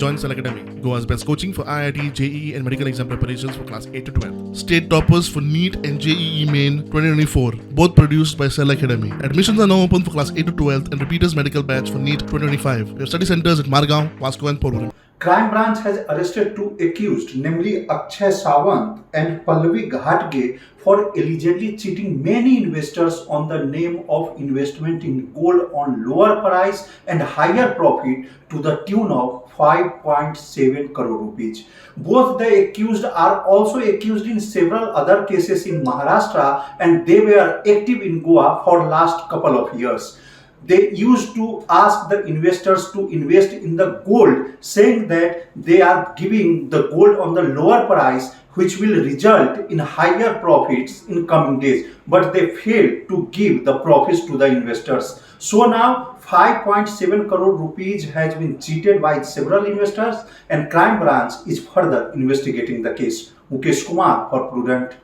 Join Cell Academy, Goa's best coaching for IIT, JEE and medical exam preparations for class 8 to 12. State toppers for NEET and JEE Main 2024, both produced by Cell Academy. Admissions are now open for class 8 to 12 and repeaters medical batch for NEET 2025. We have study centers at Margao, Vasco and Porvorim. Crime branch has arrested two accused, namely Akshay Sawant and Pallavi Ghatge, for allegedly cheating many investors on the name of investment in gold on lower price and higher profit to the tune of 5.7 crore rupees. Both the accused are also accused in several other cases in Maharashtra, and they were active in Goa for last couple of years. They used to ask the investors to invest in the gold, saying that they are giving the gold on the lower price, which will result in higher profits in coming days. But they failed to give the profits to the investors. So now 5.7 crore rupees has been cheated by several investors, and crime branch is further investigating the case. Mukesh Kumar for Prudent.